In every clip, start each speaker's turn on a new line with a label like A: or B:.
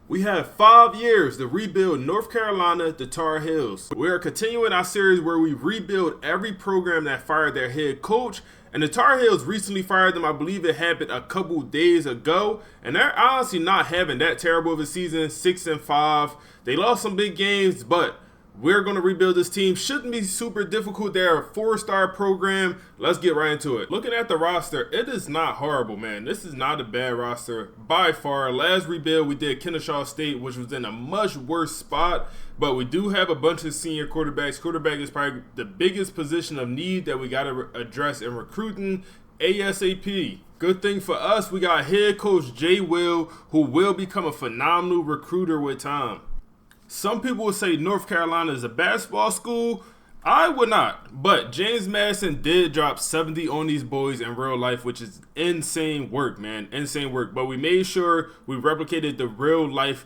A: We have 5 years to rebuild North Carolina, the Tar Heels. We are continuing our series where we rebuild every program that fired their head coach. And the Tar Heels recently fired them. I believe it happened a couple days ago. And they're honestly not having that terrible of a season, 6-5. They lost some big games, but we're going to rebuild this team. Shouldn't be super difficult. They're a 4-star program. Let's get right into it. Looking at the roster, it is not horrible, man. This is not a bad roster by far. Last rebuild, we did Kennesaw State, which was in a much worse spot. But we do have a bunch of senior quarterbacks. Quarterback is probably the biggest position of need that we got to address in recruiting ASAP. Good thing for us, we got head coach Jay Will, who will become a phenomenal recruiter with time. Some people would say North Carolina is a basketball school. I would not. But James Madison did drop 70 on these boys in real life, which is insane work, man. Insane work. But we made sure we replicated the real life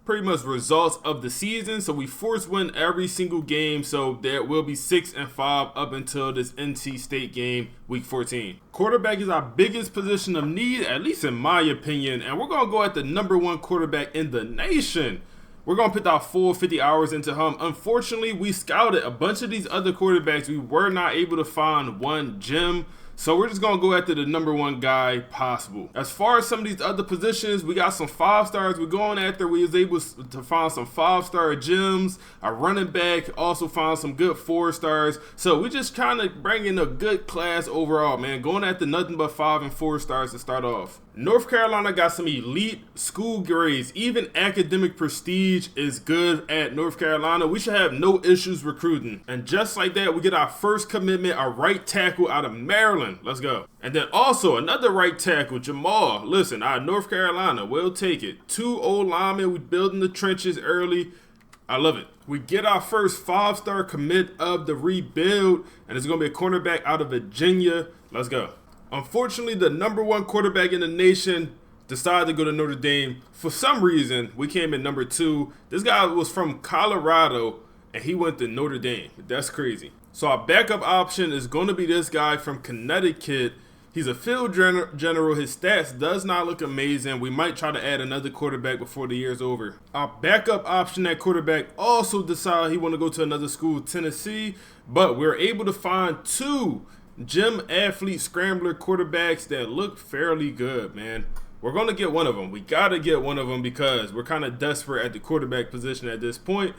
A: pretty much results of the season. So we force win every single game. So there will be 6-5 up until this NC State game, week 14. Quarterback is our biggest position of need, at least in my opinion. And we're going to go at the #1 quarterback in the nation. We're going to put our full 50 hours into him. Unfortunately, we scouted a bunch of these other quarterbacks. We were not able to find one gem. So we're just going to go after the #1 guy possible. As far as some of these other positions, we got some 5-stars we're going after. We was able to find some 5-star gems. A running back also found some good 4-stars. So we just kind of bringing a good class overall, man. Going after nothing but 5 and 4 stars to start off. North Carolina got some elite school grades. Even academic prestige is good at North Carolina. We should have no issues recruiting. And just like that, we get our first commitment, a right tackle out of Maryland. Let's go. And then also another right tackle, Jamal. Listen, out of North Carolina, we'll take it. 2 old linemen. We building the trenches early. I love it. We get our first 5-star commit of the rebuild. And it's going to be a cornerback out of Virginia. Let's go. Unfortunately, the #1 quarterback in the nation decided to go to Notre Dame. For some reason, we came in #2. This guy was from Colorado, and he went to Notre Dame. That's crazy. So our backup option is going to be this guy from Connecticut. He's a field general. His stats does not look amazing. We might try to add another quarterback before the year's over. Our backup option at quarterback also decided he want to go to another school, Tennessee. But we're able to find 2 gym athlete scrambler quarterbacks that look fairly good, man. We're going to get one of them. We got to get one of them because we're kind of desperate at the quarterback position at this point.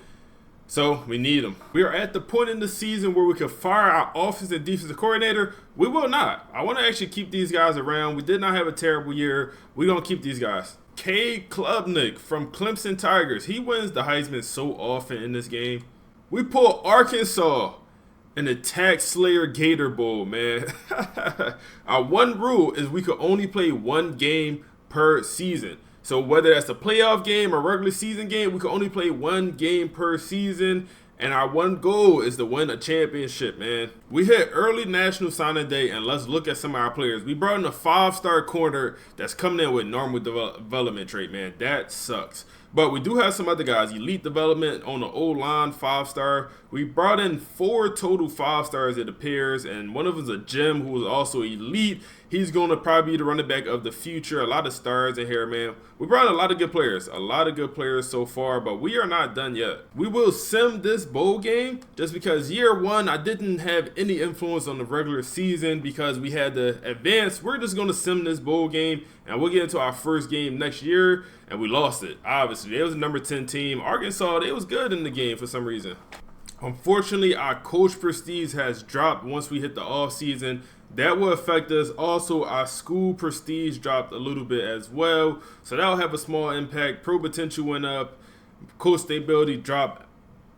A: So we need them. We are at the point in the season where we can fire our offensive and defensive coordinator. We will not. I want to actually keep these guys around. We did not have a terrible year. We're going to keep these guys. Cade Klubnik from Clemson Tigers. He wins the Heisman so often in this game. We pull Arkansas in the Tax Slayer Gator Bowl, man. Our one rule is we could only play 1 game per season. So whether that's a playoff game or regular season game, we can only play 1 game per season. And our one goal is to win a championship, man. We hit early National Signing Day, and let's look at some of our players. We brought in a 5-star corner that's coming in with normal development trait, man. That sucks. But we do have some other guys. Elite development on the O-line, 5-star. We brought in 4 total 5-stars, it appears, and one of them is a gem who was also elite. He's going to probably be the running back of the future. A lot of stars in here, man. We brought in a lot of good players. A lot of good players so far, but we are not done yet. We will sim this bowl game just because year 1, I didn't have any influence on the regular season because we had to advance. We're just going to sim this bowl game, and we'll get into our first game next year, and we lost it. Obviously, it was a #10 team. Arkansas, they was good in the game for some reason. Unfortunately, our coach prestige has dropped once we hit the offseason. That will affect us. Also, our school prestige dropped a little bit as well. So that will have a small impact. Pro potential went up. Coach stability dropped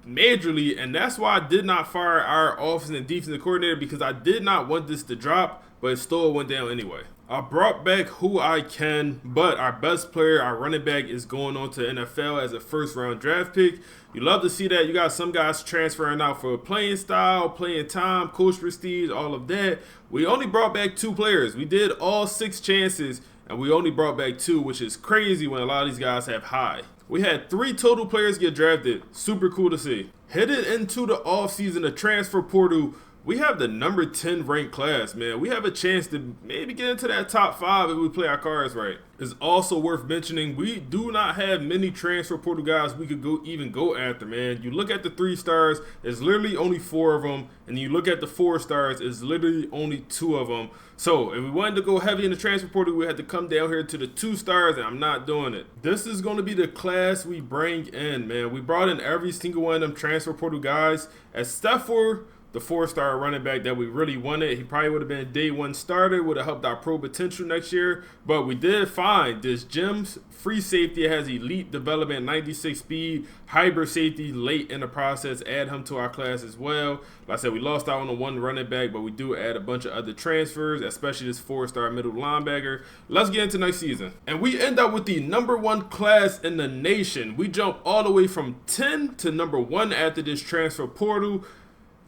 A: majorly. And that's why I did not fire our offensive and defensive coordinator, because I did not want this to drop, but it still went down anyway. I brought back who I can, but our best player, our running back, is going on to NFL as a 1st-round draft pick. You love to see that. You got some guys transferring out for playing style, playing time, coach prestige, all of that. We only brought back 2 players. We did all 6 chances, and we only brought back 2, which is crazy when a lot of these guys have high. We had 3 total players get drafted. Super cool to see. Headed into the offseason, the transfer portal we have the number 10 ranked class, man. We have a chance to maybe get into that top 5 if we play our cards right. It's also worth mentioning we do not have many transfer portal guys we could even go after, man. You look at the 3 stars, it's literally only 4 of them, and you look at the 4 stars, it's literally only 2 of them. So if we wanted to go heavy in the transfer portal, we had to come down here to the 2 stars, and I'm not doing it. This is going to be the class we bring in, man. We brought in every single one of them transfer portal guys, except for the 4-star running back that we really wanted. He probably would have been a day 1 starter, would have helped our pro potential next year. But we did find this Gems free safety, has elite development, 96 speed, hybrid safety late in the process. Add him to our class as well. Like I said, we lost out on the 1 running back, but we do add a bunch of other transfers, especially this 4-star middle linebacker. Let's get into next season. And we end up with the number 1 class in the nation. We jump all the way from 10 to number 1 after this transfer portal.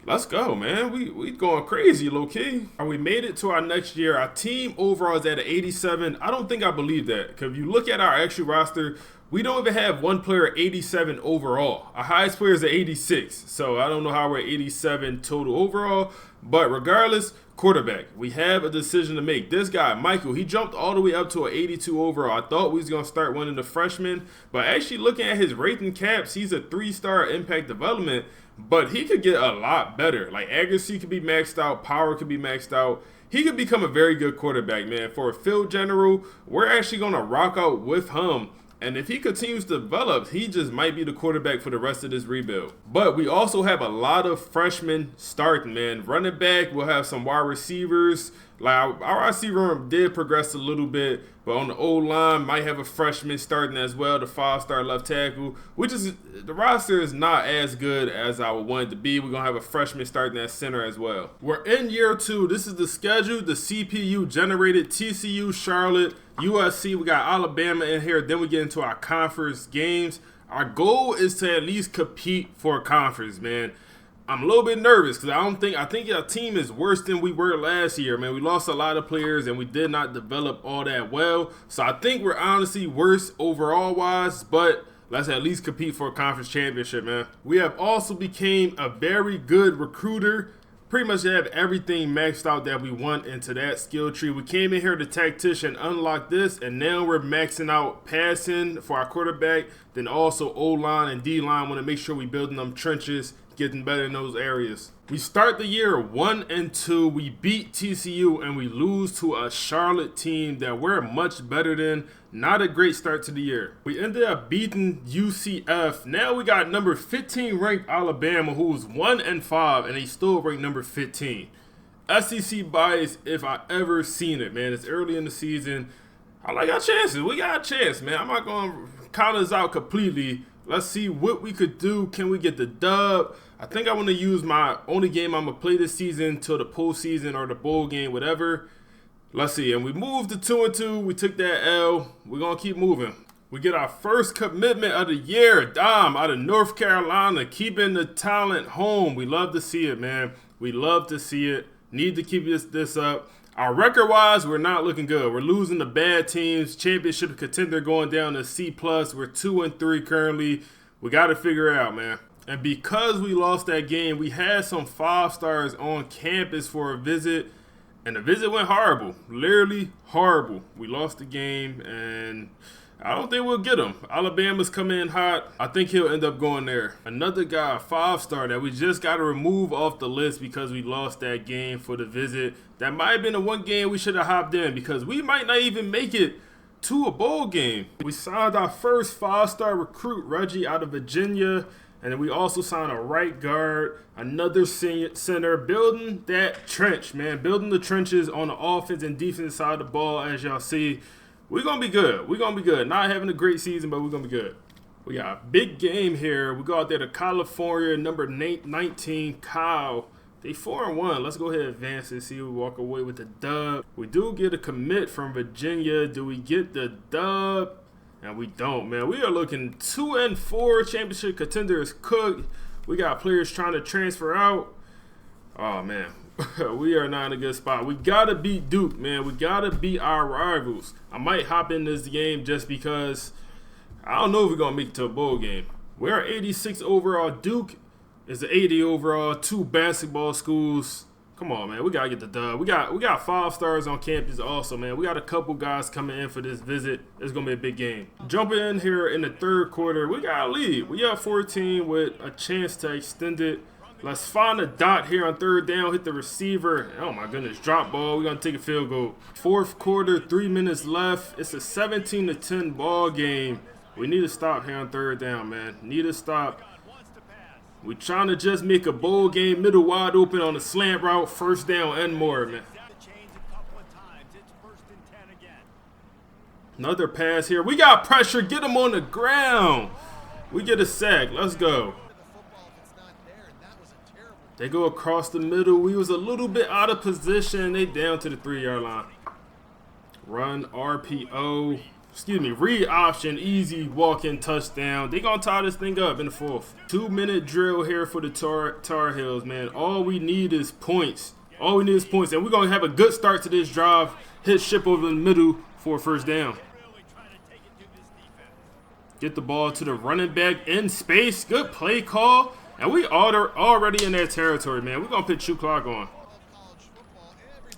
A: Let's go, man. We going crazy, low-key. We made it to our next year. Our team overall is at an 87. I don't think I believe that. Because if you look at our actual roster, we don't even have one player at 87 overall. Our highest player is at 86. So I don't know how we're at 87 total overall. But regardless, quarterback. We have a decision to make. This guy, Michael, he jumped all the way up to an 82 overall. I thought we was going to start one of the freshmen. But actually looking at his rating caps, he's a 3-star impact development. But he could get a lot better. Like, accuracy could be maxed out. Power could be maxed out. He could become a very good quarterback, man. For a field general, we're actually going to rock out with him. And if he continues to develop, he just might be the quarterback for the rest of this rebuild. But we also have a lot of freshmen starting, man. Running back, we'll have some wide receivers. Like, our receiver room did progress a little bit, but on the O-line, might have a freshman starting as well, the 5-star left tackle, which is, the roster is not as good as I would want it to be. We're going to have a freshman starting at center as well. We're in year 2. This is the schedule, the CPU generated, TCU, Charlotte, USC. We got Alabama in here. Then we get into our conference games. Our goal is to at least compete for a conference, man. I'm a little bit nervous because I think our team is worse than we were last year, man. We lost a lot of players and we did not develop all that well. So I think we're honestly worse overall wise, but let's at least compete for a conference championship, man. We have also became a very good recruiter. Pretty much have everything maxed out that we want into that skill tree. We came in here to tactician, unlock this, and now we're maxing out passing for our quarterback, then also O-line and D-line. Want to make sure we building them trenches, getting better in those areas. We start the year 1-2. We beat TCU and we lose to a Charlotte team that we're much better than. Not a great start to the year. We ended up beating UCF. Now we got number 15 ranked Alabama, who's 1-5, and they still ranked number 15. SEC bias if I ever seen it, man. It's early in the season. I like our chances. We got a chance, man. I'm not going to count us out completely. Let's see what we could do. Can we get the dub? I think I want to use my only game I'm going to play this season till the postseason or the bowl game, whatever. Let's see. And we moved to 2-2. We took that L. We're going to keep moving. We get our first commitment of the year. Dom out of North Carolina, keeping the talent home. We love to see it, man. We love to see it. Need to keep this up. Our record-wise, we're not looking good. We're losing to bad teams. Championship contender going down to C+. We're 2-3 currently. We got to figure it out, man. And because we lost that game, we had some 5-stars on campus for a visit. And the visit went horrible. Literally horrible. We lost the game, and I don't think we'll get him. Alabama's coming in hot. I think he'll end up going there. Another guy, a 5-star that we just got to remove off the list because we lost that game for the visit. That might have been the one game we should have hopped in because we might not even make it to a bowl game. We signed our first 5-star recruit, Reggie, out of Virginia. And then we also signed a right guard, another center, building that trench, man. Building the trenches on the offense and defense side of the ball, as y'all see. We're going to be good. We're going to be good. Not having a great season, but we're going to be good. We got a big game here. We go out there to California, number 19, Kyle. They 4-1. Let's go ahead and advance and see if we walk away with the dub. We do get a commit from Virginia. Do we get the dub? And we don't, man. We are looking 2-4. Championship contender is cooked. We got players trying to transfer out. Oh, man. We are not in a good spot. We got to beat Duke, man. We got to beat our rivals. I might hop in this game just because I don't know if we're going to make it to a bowl game. We're 86 overall. Duke is the 80 overall. 2 basketball schools. Come on, man. We gotta get the dub. We got 5 stars on campus also, man. We got a couple guys coming in for this visit. It's gonna be a big game. Jumping in here in the third quarter, we got a lead. We have 14 with a chance to extend it. Let's find a dot here on third down. Hit the receiver. Oh my goodness, drop ball. We're gonna take a field goal. Fourth quarter, 3 minutes left. It's a 17-10 ball game. We need to stop here on third down, man. Need to stop. We trying to just make a bowl game, middle wide open on a slant route, first down and more, man. Another pass here. We got pressure. Get him on the ground. We get a sack. Let's go. They go across the middle. We was a little bit out of position. They down to the 3-yard line. Run RPO. Excuse me, read option, easy walk-in touchdown. They gonna tie this thing up in the fourth. 2-minute drill here for the Tar Heels, man. All we need is points. All we need is points, and we're gonna have a good start to this drive. Hit ship over the middle for a first down. Get the ball to the running back in space. Good play call, and we already in that territory, man. We're gonna put shoot clock on.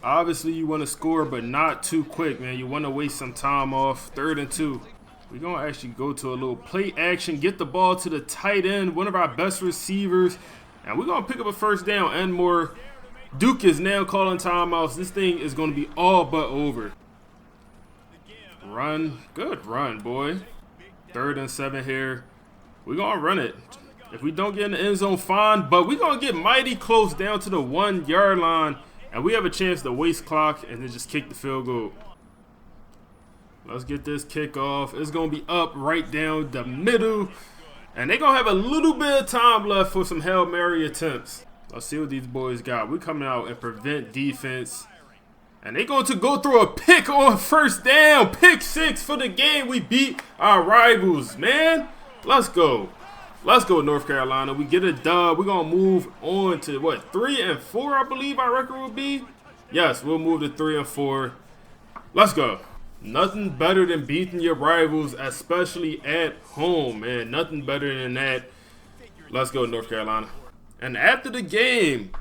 A: Obviously, you want to score, but not too quick, man. You want to waste some time off. 3rd and 2. We're going to actually go to a little play action, get the ball to the tight end, one of our best receivers, and we're going to pick up a first down and more. Duke is now calling timeouts. This thing is going to be all but over. Run. Good run, boy. 3rd and 7 here. We're going to run it. If we don't get in the end zone, fine, but we're going to get mighty close down to the 1-yard line. And we have a chance to waste clock and then just kick the field goal. Let's get this kick off. It's going to be up right down the middle. And they're going to have a little bit of time left for some Hail Mary attempts. Let's see what these boys got. We're coming out and prevent defense. And they're going to go through a pick on first down. Pick 6 for the game. We beat our rivals, man. Let's go. Let's go, North Carolina. We get a dub. We're going to move on to, what, 3 and 4, I believe our record will be? Yes, we'll move to 3 and 4. Let's go. Nothing better than beating your rivals, especially at home, man. Nothing better than that. Let's go, North Carolina. And after the game,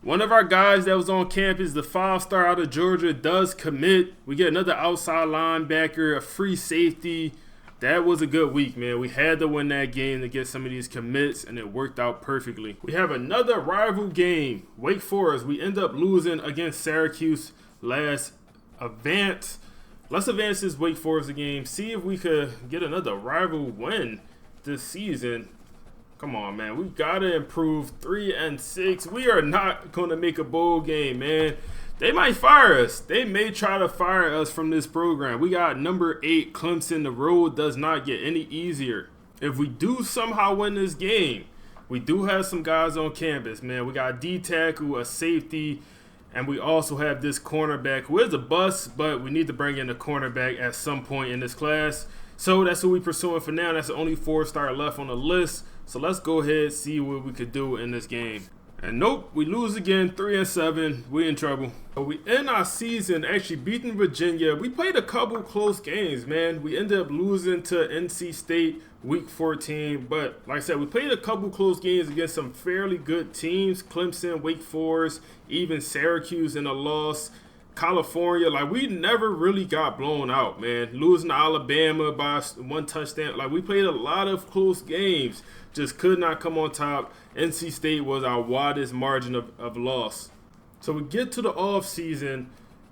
A: one of our guys that was on campus, the 5-star out of Georgia, does commit. We get another outside linebacker, a free safety. That was a good week, man. We had to win that game to get some of these commits, and it worked out perfectly. We have another rival game, Wake Forest. We end up losing against Syracuse last advance. Let's advance this Wake Forest game, see if we could get another rival win this season. Come on, man. We got to improve. 3 and 6. We are not going to make a bowl game, man. They might fire us. They may try to fire us from this program. We got number 8, Clemson. The road does not get any easier. If we do somehow win this game, we do have some guys on campus, man. We got D-tackle, a safety, and we also have this cornerback who is a bust, but we need to bring in a cornerback at some point in this class. So that's what we're pursuing for now. That's the only 4-star left on the list. So let's go ahead and see what we could do in this game. And nope, we lose again, 3 and 7. We in trouble. But we end our season actually beating Virginia. We played a couple close games, man. We ended up losing to NC State week 14. But like I said, we played a couple close games against some fairly good teams. Clemson, Wake Forest, even Syracuse in a loss. California, like we never really got blown out, man. Losing to Alabama by 1 touchdown. Like we played a lot of close games. Just could not come on top. NC State was our widest margin of loss. So we get to the offseason,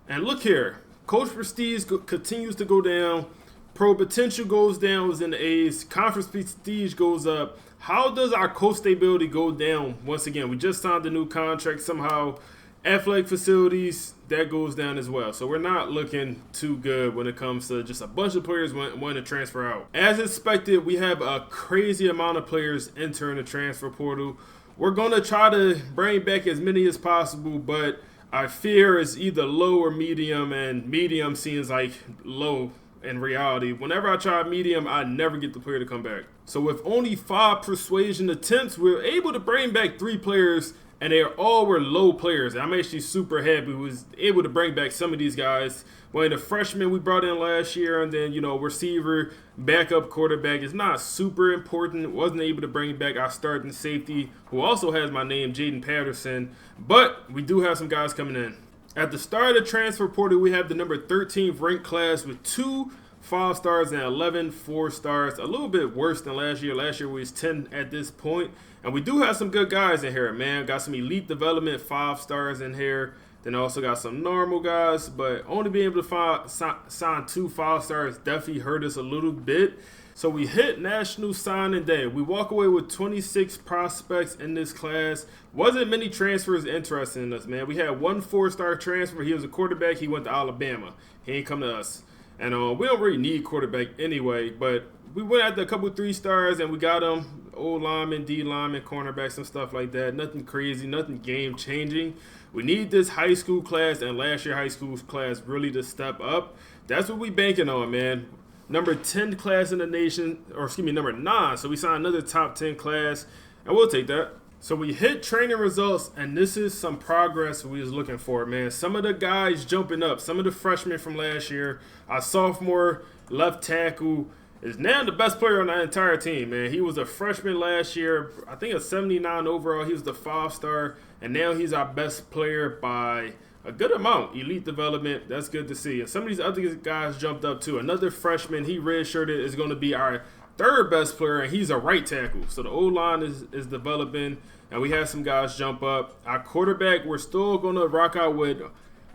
A: and look here. Coach prestige continues to go down. Pro potential goes down, was in the A's. Conference prestige goes up. How does our coach stability go down once again? We just signed a new contract somehow. Athletic facilities, that goes down as well. So we're not looking too good when it comes to just a bunch of players wanting to transfer out. As expected, we have a crazy amount of players entering the transfer portal. We're going to try to bring back as many as possible, but our fear is either low or medium, and medium seems like low in reality. Whenever I try medium, I never get the player to come back. So with only 5 persuasion attempts, we're able to bring back 3 players and they all were low players. I'm actually super happy we was able to bring back some of these guys. One of the freshmen we brought in last year, and then, you know, receiver, backup quarterback is not super important. Wasn't able to bring back our starting safety, who also has my name, Jaden Patterson. But we do have some guys coming in. At the start of the transfer portal, we have the number 13th ranked class with 2 5 stars and 11 4 stars. A little bit worse than last year. Last year we was 10 at this point. And we do have some good guys in here, man. Got some elite development 5 stars in here. Then also got some normal guys, but only being able to sign 2 5 stars definitely hurt us a little bit. So we hit National Signing Day. We walk away with 26 prospects in this class. Wasn't many transfers interested in us, man. We had 1 4-star transfer. He was a quarterback. He went to Alabama. He ain't come to us. And we don't really need quarterback anyway, but we went after a couple 3 stars and we got them. Old linemen, D linemen, cornerbacks, and stuff like that. Nothing crazy, nothing game changing. We need this high school class and last year high school class really to step up. That's what we banking on, man. Number 10 class in the nation, or excuse me, number 9. So we signed another top 10 class, and we'll take that. So we hit training results, and this is some progress we was looking for, man. Some of the guys jumping up. Some of the freshmen from last year. Our sophomore left tackle is now the best player on the entire team, man. He was a freshman last year. I think a 79 overall. He was the 5-star, and now he's our best player by a good amount. Elite development. That's good to see. And some of these other guys jumped up too. Another freshman, he redshirted, is going to be our 3rd best player, and he's a right tackle. So the O-line is developing, and we have some guys jump up. Our quarterback, we're still going to rock out with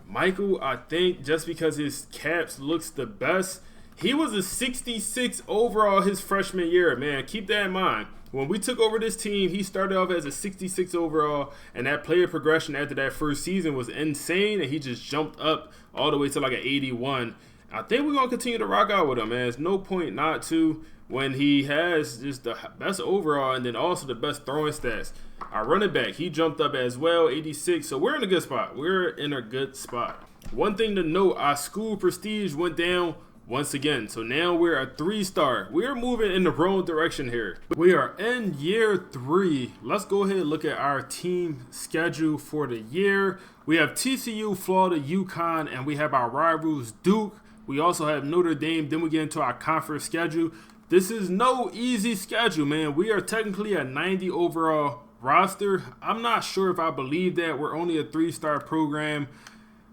A: Michael, I think, just because his caps looks the best. He was a 66 overall his freshman year, man. Keep that in mind. When we took over this team, he started off as a 66 overall, and that player progression after that first season was insane, and he just jumped up all the way to like an 81. I think we're going to continue to rock out with him, man. There's no point not to when he has just the best overall and then also the best throwing stats. Our running back, he jumped up as well, 86. So we're in a good spot. We're in a good spot. One thing to note, our school prestige went down once again. So now we're a 3-star. We're moving in the wrong direction here. We are in year 3. Let's go ahead and look at our team schedule for the year. We have TCU, Florida, UConn, and we have our rivals Duke. We also have Notre Dame. Then we get into our conference schedule. This is no easy schedule, man. We are technically a 90 overall roster. I'm not sure if I believe that. We're only a 3-star program.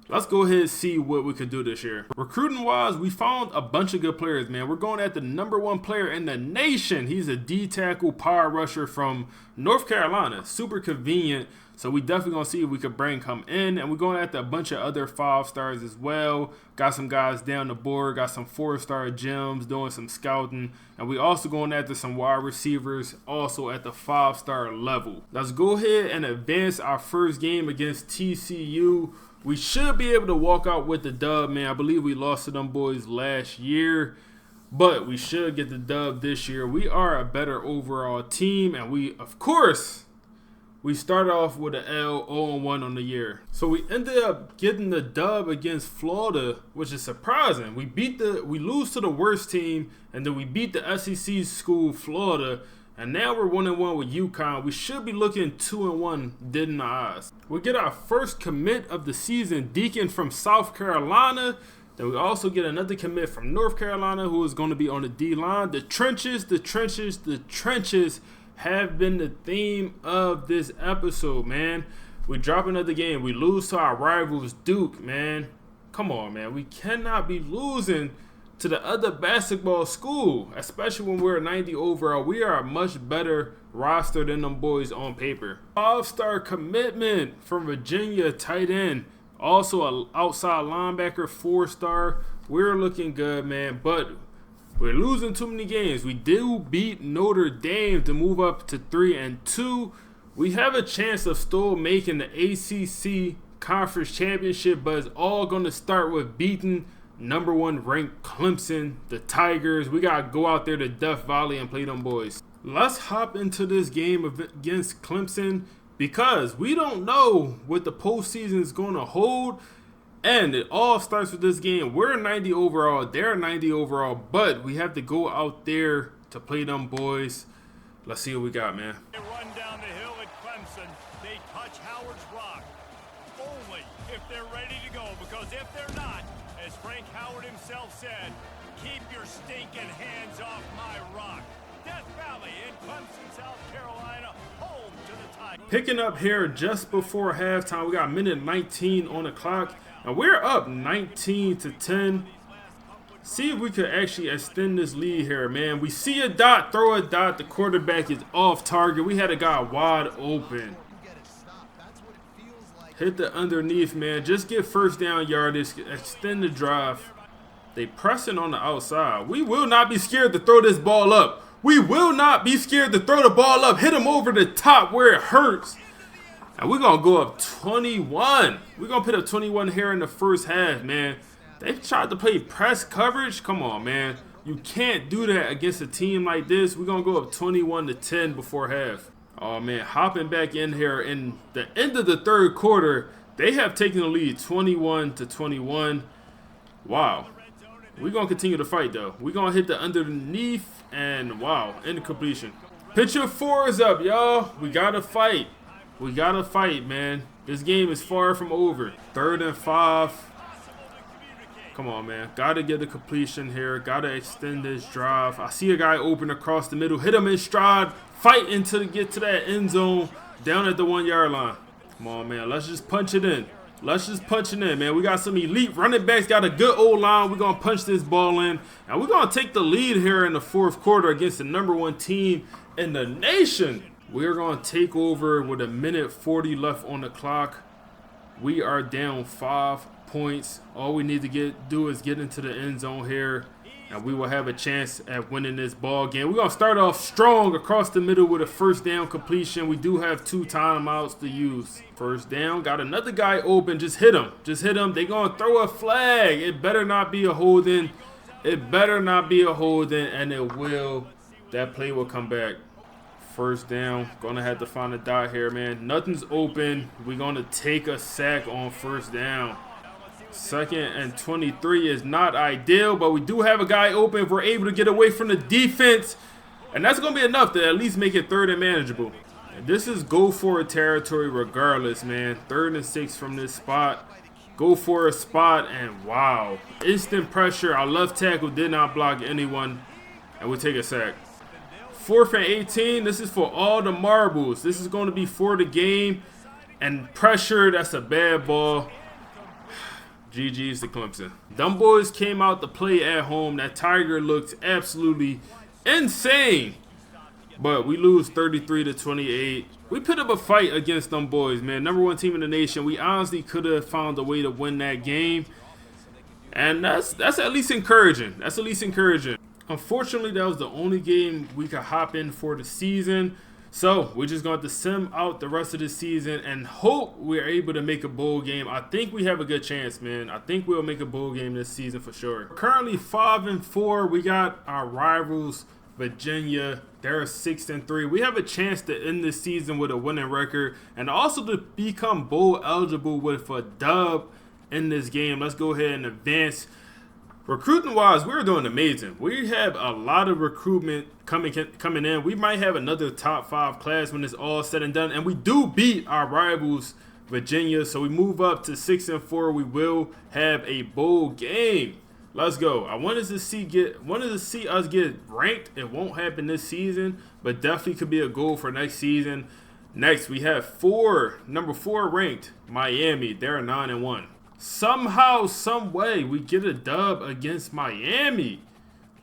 A: Let's go ahead and see what we could do this year. Recruiting-wise, we found a bunch of good players, man. We're going at the number 1 player in the nation. He's a D-tackle power rusher from North Carolina. Super convenient. So we definitely going to see if we could bring him in. And we're going after a bunch of other 5-stars as well. Got some guys down the board. Got some 4-star gems doing some scouting. And we also going after some wide receivers also at the 5-star level. Let's go ahead and advance our first game against TCU. We should be able to walk out with the dub, man. I believe we lost to them boys last year, but we should get the dub this year. We are a better overall team, and we, of course, we started off with an L, 0-1 on the year. So we ended up getting the dub against Florida, which is surprising. We lose to the worst team, and then we beat the SEC school, Florida. And now we're 1-1 with UConn. We should be looking 2-1 dead in the eyes. We get our first commit of the season, Deacon from South Carolina. Then we also get another commit from North Carolina who is going to be on the D-line. The trenches have been the theme of this episode, man. We drop another game. We lose to our rivals, Duke, man. Come on, man. We cannot be losing to the other basketball school, especially when we're 90 overall. We are a much better roster than them boys on paper. 5-star commitment from Virginia, tight end. Also an outside linebacker, 4-star. We're looking good, man, but we're losing too many games. We do beat Notre Dame to move up to 3-2. We have a chance of still making the ACC Conference Championship, but it's all going to start with beating number 1 ranked Clemson, the Tigers. We got to go out there to Death Valley and play them boys. Let's hop into this game against Clemson because we don't know what the postseason is going to hold. And it all starts with this game. We're 90 overall. They're 90 overall. But we have to go out there to play them boys. Let's see what we got, man.
B: They run down the hill at Clemson. They touch Howard's rock. Only if they're ready to go, because if they're not, as Frank Howard himself said, keep your stinking hands off my rock. Death Valley in Clemson, South Carolina, home to the Tigers.
A: Picking up here just before halftime, we got minute 19 on the clock, and we're up 19-10. See if we could actually extend this lead here, man. We see a dot, throw a dot. The quarterback is off target. We had a guy wide open. Hit the underneath, man. Just get first down yardage. Extend the drive. They pressing on the outside. We will not be scared to throw this ball up. We will not be scared to throw the ball up. Hit him over the top where it hurts. And we're going to go up 21. We're going to put up 21 here in the first half, man. They've tried to play press coverage. Come on, man. You can't do that against a team like this. We're going to go up 21-10 before half. Oh, man. Hopping back in here in the end of the third quarter, they have taken the lead 21-21. Wow. We're going to continue to fight, though. We're going to hit the underneath, and wow, incompletion. Picture 4 is up, y'all. We got to fight. We got to fight, man. This game is far from over. 3rd and 5. Come on, man. Got to get the completion here. Got to extend this drive. I see a guy open across the middle. Hit him in stride. Fight until to get to that end zone down at the 1-yard line. Come on, man. Let's just punch it in. Let's just punch it in, man. We got some elite running backs. Got a good old line. We're going to punch this ball in. And we're going to take the lead here in the 4th quarter against the #1 team in the nation. We're going to take over with a minute 40 left on the clock. We are down 5 points. All we need to do is get into the end zone here, and we will have a chance at winning this ball game. We're going to start off strong across the middle with a first down completion. We do have 2 timeouts to use. First down, got another guy open. Just hit him. Just hit him. They're going to throw a flag. It better not be a holding. It better not be a holding, and it will. That play will come back. First down. Going to have to find a dot here, man. Nothing's open. We're going to take a sack on first down. 2nd and 23 is not ideal, but we do have a guy open. We're able to get away from the defense, and that's going to be enough to at least make it 3rd and manageable. And this is go for it territory regardless, man. 3rd and 6 from this spot. Go for a spot, and wow. Instant pressure. Our left tackle did not block anyone, and we take a sack. 4th and 18. This is for all the marbles. This is going to be for the game, and pressure, that's a bad ball. GG's to Clemson. Them boys came out to play at home. That Tiger looked absolutely insane. But we lose 33-28. We put up a fight against them boys, man. #1 team in the nation. We honestly could have found a way to win that game. And that's at least encouraging. That's at least encouraging. Unfortunately, that was the only game we could hop in for the season. So we're just going to sim out the rest of the season and hope we're able to make a bowl game. I think we have a good chance, man. I think we'll make a bowl game this season for sure. Currently 5-4. We got our rivals, Virginia. They're 6-3. We have a chance to end this season with a winning record and also to become bowl eligible with a dub in this game. Let's go ahead and advance. Recruiting wise, we're doing amazing. We have a lot of recruitment coming in. We might have another top 5 class when it's all said and done. And we do beat our rivals, Virginia. So we move up to 6-4. We will have a bowl game. Let's go. I wanted to see us get ranked. It won't happen this season, but definitely could be a goal for next season. Next, we have number 4 ranked Miami. They're 9-1. Somehow, some way, we get a dub against Miami.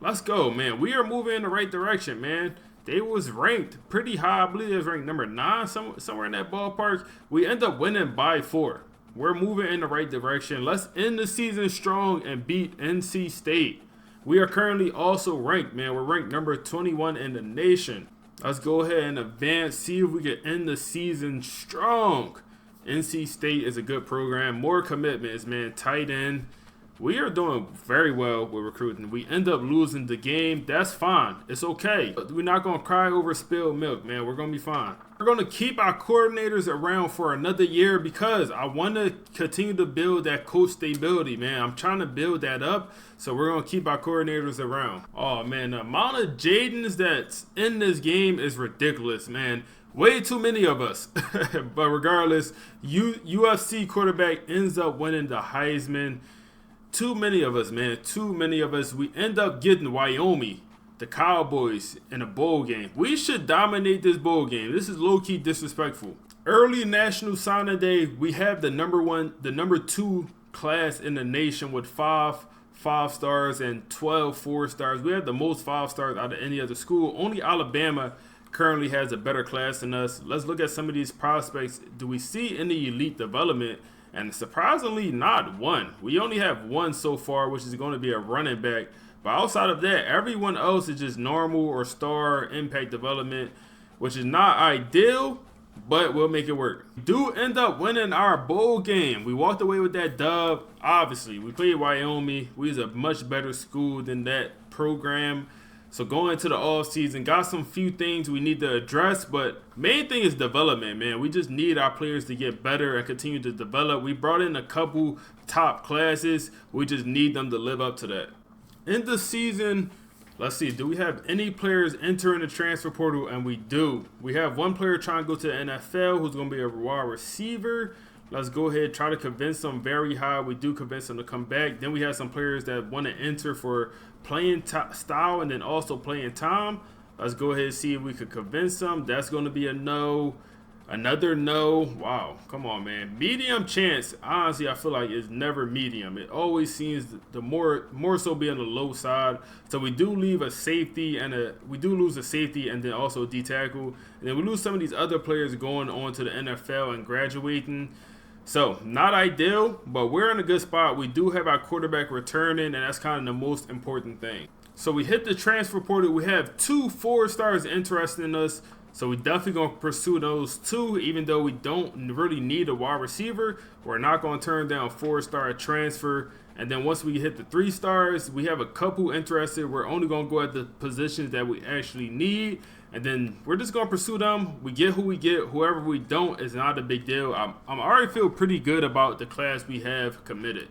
A: Let's go, man. We are moving in the right direction, man. They was ranked pretty high. I believe they was ranked number 9, somewhere in that ballpark. We end up winning by 4. We're moving in the right direction. Let's end the season strong and beat NC State. We are currently also ranked, man. We're ranked number 21 in the nation. Let's go ahead and advance, see if we can end the season strong. NC State is a good program. More commitments, man. Tight end. We are doing very well with recruiting. We end up losing the game. That's fine. It's okay. We're not going to cry over spilled milk, man. We're going to be fine. We're going to keep our coordinators around for another year because I want to continue to build that coach stability, man. I'm trying to build that up, so we're going to keep our coordinators around. Oh, man, the amount of Jadens that's in this game is ridiculous, man. Way too many of us. But regardless, UFC quarterback ends up winning the Heisman. Too many of us, man. Too many of us. We end up getting Wyoming, the Cowboys, in a bowl game. We should dominate this bowl game. This is low-key disrespectful. Early National Signing Day, we have the number 2 class in the nation with 5 stars and 12 4-stars. We have the most 5 stars out of any other school. Only Alabama currently has a better class than us. Let's look at some of these prospects. Do we see any elite development? And surprisingly, not one. We only have one so far, which is going to be a running back. But outside of that, everyone else is just normal or star impact development, which is not ideal, but we'll make it work. We do end up winning our bowl game. We walked away with that dub. Obviously, we played Wyoming. We was a much better school than that program. So going into the offseason, got some few things we need to address, but main thing is development, man. We just need our players to get better and continue to develop. We brought in a couple top classes. We just need them to live up to that. In the season, let's see, do we have any players entering the transfer portal? And we do. We have one player trying to go to the NFL who's going to be a wide receiver. Let's go ahead, try to convince them very high. We do convince them to come back. Then we have some players that want to enter for playing style and then also playing time. Let's go ahead and see if we could convince them. That's going to be a no. Another no. Wow, come on, man. Medium chance, honestly, I feel like it's never medium. It always seems the more so be on the low side. So we do leave a safety and we do lose a safety and then also a D tackle. And then we lose some of these other players going on to the NFL and graduating. So, not ideal, but we're in a good spot. We do have our quarterback returning, and that's kind of the most important thing. So, we hit the transfer portal. We have 2 4-stars interested in us. So, we definitely going to pursue those 2, even though we don't really need a wide receiver. We're not going to turn down 4-star transfer. And then once we hit the 3 stars, we have a couple interested. We're only going to go at the positions that we actually need. And then we're just going to pursue them. We get who we get. Whoever we don't is not a big deal. I'm already feel pretty good about the class we have committed.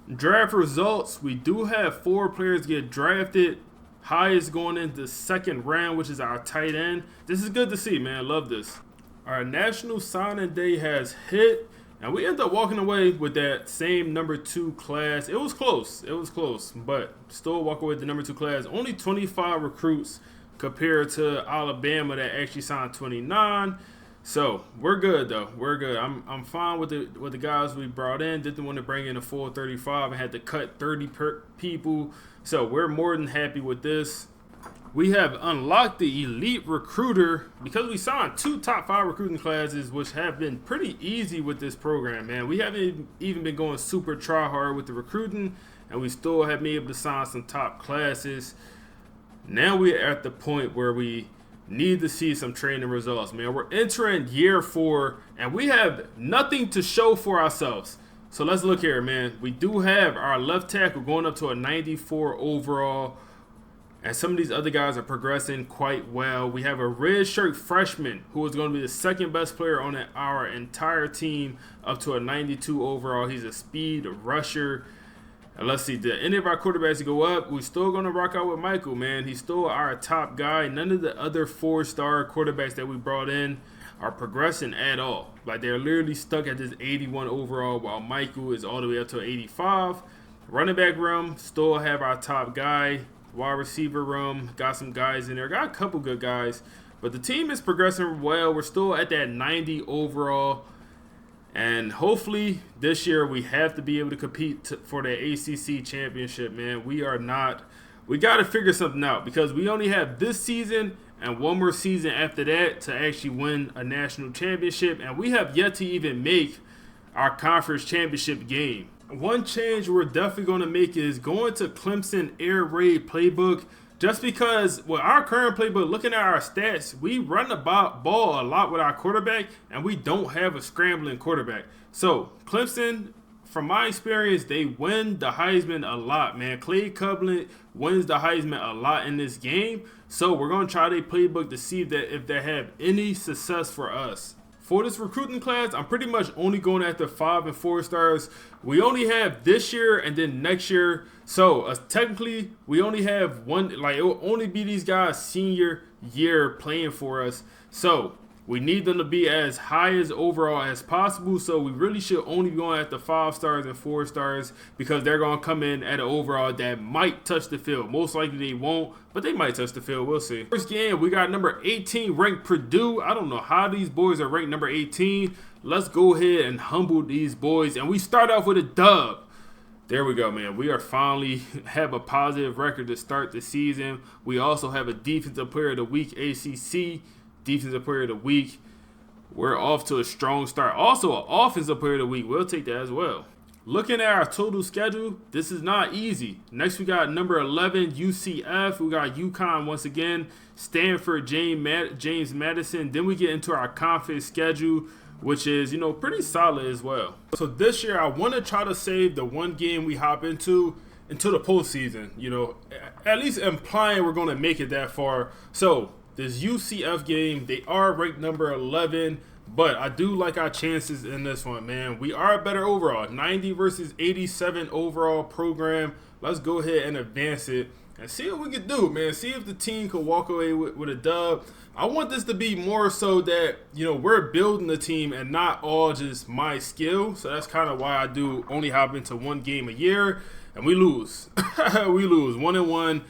A: Draft results. We do have 4 players get drafted. Highest going into the 2nd round, which is our tight end. This is good to see, man. I love this. Our National Signing Day has hit. And we end up walking away with that same number 2 class. It was close. But still walk away with the number 2 class. Only 25 recruits compared to Alabama that actually signed 29. So we're good though. We're good. I'm fine with the guys we brought in. Didn't want to bring in a full 35 and had to cut 30 people. So we're more than happy with this. We have unlocked the elite recruiter because we signed 2 top 5 recruiting classes, which have been pretty easy with this program, man. We haven't even been going super try hard with the recruiting, and we still have been able to sign some top classes. Now we're at the point where we need to see some training results, man. We're entering year 4, and we have nothing to show for ourselves. So let's look here, man. We do have our left tackle going up to a 94 overall, and some of these other guys are progressing quite well. We have a red shirt freshman who is going to be the 2nd best player on our entire team, up to a 92 overall. He's a speed rusher. And let's see, did any of our quarterbacks go up? We're still going to rock out with Michael, man. He's still our top guy. None of the other 4-star quarterbacks that we brought in are progressing at all. Like, they're literally stuck at this 81 overall, while Michael is all the way up to 85. Running back room, still have our top guy. Wide receiver room, got some guys in there. Got a couple good guys. But the team is progressing well. We're still at that 90 overall. And hopefully this year we have to be able to compete for the ACC championship, man. We got to figure something out because we only have this season and one more season after that to actually win a national championship. And we have yet to even make our conference championship game. One change we're definitely going to make is going to Clemson Air Raid playbook. Just because with our current playbook, looking at our stats, we run the ball a lot with our quarterback, and we don't have a scrambling quarterback. So Clemson, from my experience, they win the Heisman a lot, man. Clay Copeland wins the Heisman a lot in this game. So we're going to try their playbook to see if they have any success for us. For this recruiting class, I'm pretty much only going after 5 and 4 stars. We only have this year and then next year. So technically, we only have one. Like, it will only be these guys' senior year playing for us. So we need them to be as high as overall as possible. So we really should only be going at the 5 stars and 4 stars because they're going to come in at an overall that might touch the field. Most likely they won't, but they might touch the field. We'll see. First game, we got number 18 ranked Purdue. I don't know how these boys are ranked number 18. Let's go ahead and humble these boys. And we start off with a dub. There we go, man. We are finally have a positive record to start the season. We also have a Defensive Player of the Week ACC. Defensive Player of the Week. We're off to a strong start. Also, an Offensive Player of the Week. We'll take that as well. Looking at our total schedule, this is not easy. Next, we got number 11, UCF. We got UConn once again. Stanford, James Madison. Then we get into our conference schedule, which is, pretty solid as well. So this year, I want to try to save the one game we hop into the postseason. At least implying we're going to make it that far. So this UCF game, they are ranked number 11, but I do like our chances in this one, man. We are a better overall, 90 versus 87 overall program. Let's go ahead and advance it and see what we can do, man. See if the team could walk away with a dub. I want this to be more so that, we're building the team and not all just my skill. So that's kind of why I do only hop into one game a year, and we lose. We lose 1-1.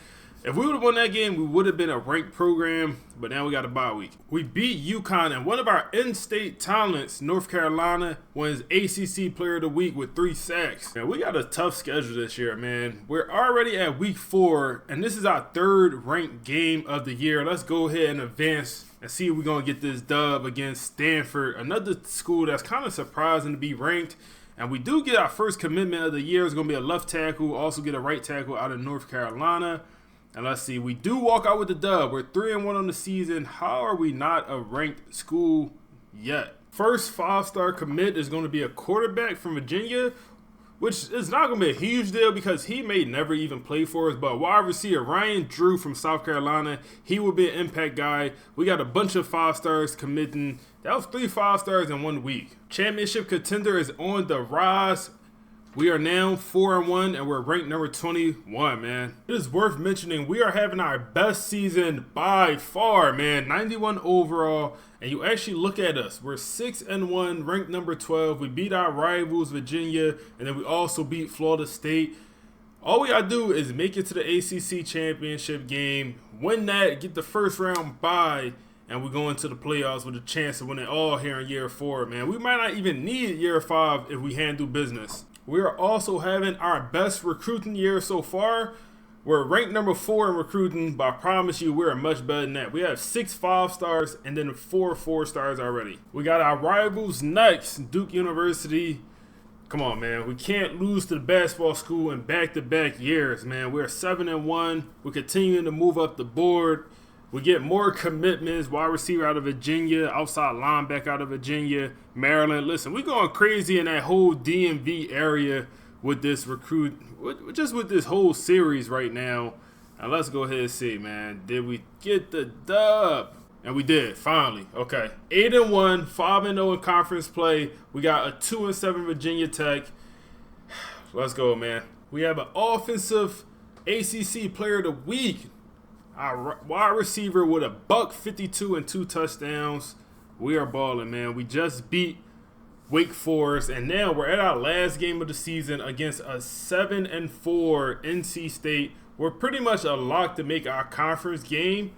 A: If we would have won that game, we would have been a ranked program, but now we got a bye week. We beat UConn, and one of our in-state talents, North Carolina, wins ACC Player of the Week with 3 sacks. Man, we got a tough schedule this year, man. We're already at week 4, and this is our 3rd ranked game of the year. Let's go ahead and advance and see if we're going to get this dub against Stanford, another school that's kind of surprising to be ranked. And we do get our first commitment of the year. It's going to be a left tackle, also get a right tackle out of North Carolina. And let's see, we do walk out with the dub. We're 3-1 on the season. How are we not a ranked school yet? First 5-star commit is going to be a quarterback from Virginia, which is not going to be a huge deal because he may never even play for us. But wide receiver Ryan Drew from South Carolina, he will be an impact guy. We got a bunch of 5-stars committing. That was 3 5-stars in 1 week. Championship contender is on the rise. We are now 4-1 and we're ranked number 21, man. It is worth mentioning we are having our best season by far, man. 91 overall, and you actually look at us. We're 6-1, ranked number 12. We beat our rivals, Virginia, and then we also beat Florida State. All we gotta do is make it to the ACC championship game, win that, get the first round bye, and we go into the playoffs with a chance of winning all here in year 4, man. We might not even need year 5 if we handle business. We are also having our best recruiting year so far. We're ranked number 4 in recruiting, but I promise you we're much better than that. We have 6 5-stars and then 4 4-stars already. We got our rivals next, Duke University. Come on, man. We can't lose to the basketball school in back-to-back years, man. We're 7-1. We're continuing to move up the board. We get more commitments, wide receiver out of Virginia, outside linebacker out of Virginia, Maryland. Listen, we're going crazy in that whole DMV area with this just with this whole series right now. And let's go ahead and see, man. Did we get the dub? And we did, finally. Okay. 8-1, 5-0 in conference play. We got a 2-7 Virginia Tech. Let's go, man. We have an offensive ACC Player of the Week. Our wide receiver with a $152 and 2 touchdowns. We are balling, man. We just beat Wake Forest, and now we're at our last game of the season against a 7-4 NC State. We're pretty much a lock to make our conference game.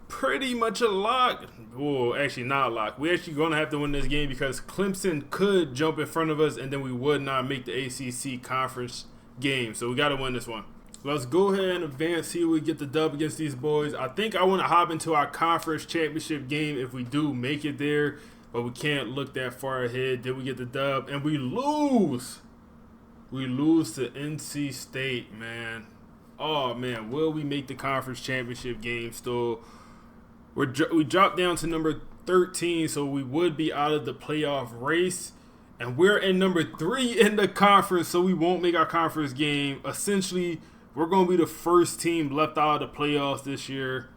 A: Pretty much a lock. Oh, actually not a lock. We're actually going to have to win this game because Clemson could jump in front of us, and then we would not make the ACC conference game. So we got to win this one. Let's go ahead and advance, see if we get the dub against these boys. I think I want to hop into our conference championship game if we do make it there, but we can't look that far ahead. Did we get the dub? And we lose. We lose to NC State, man. Oh, man. Will we make the conference championship game still? We dropped down to number 13, so we would be out of the playoff race. And we're in number 3 in the conference, so we won't make our conference game. Essentially, we're going to be the first team left out of the playoffs this year.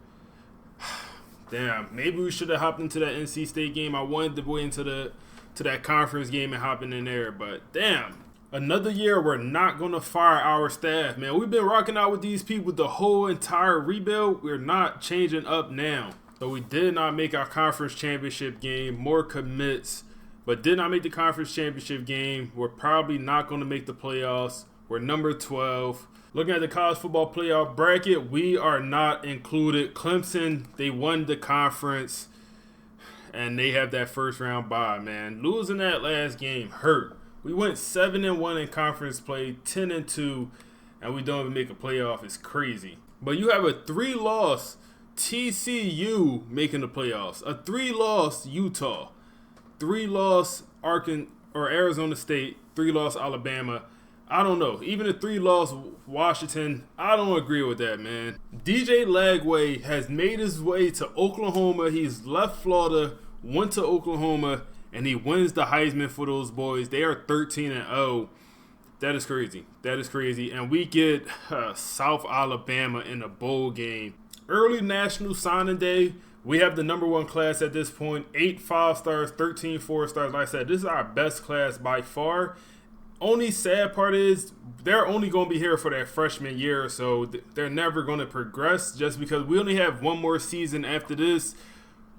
A: Damn, maybe we should have hopped into that NC State game. I wanted to go into that conference game and hopping in there, but damn. Another year we're not going to fire our staff, man. We've been rocking out with these people the whole entire rebuild. We're not changing up now. So we did not make our conference championship game. More commits, but did not make the conference championship game. We're probably not going to make the playoffs. We're number 12. Looking at the college football playoff bracket, we are not included. Clemson, they won the conference, and they have that first round bye, man. Losing that last game hurt. We went 7-1 in conference play, 10-2, and we don't even make a playoff. It's crazy. But you have a 3-loss TCU making the playoffs, a 3-loss Utah, 3-loss Arizona State, 3-loss Alabama. I don't know. Even a 3-loss Washington, I don't agree with that, man. DJ Lagway has made his way to Oklahoma. He's left Florida, went to Oklahoma, and he wins the Heisman for those boys. They are 13-0. That is crazy. That is crazy. And we get South Alabama in a bowl game. Early National Signing Day. We have the number 1 class at this point. 8 5-stars, 13 4-stars. Like I said, this is our best class by far. Only sad part is they're only going to be here for that freshman year, so they're never going to progress just because we only have one more season after this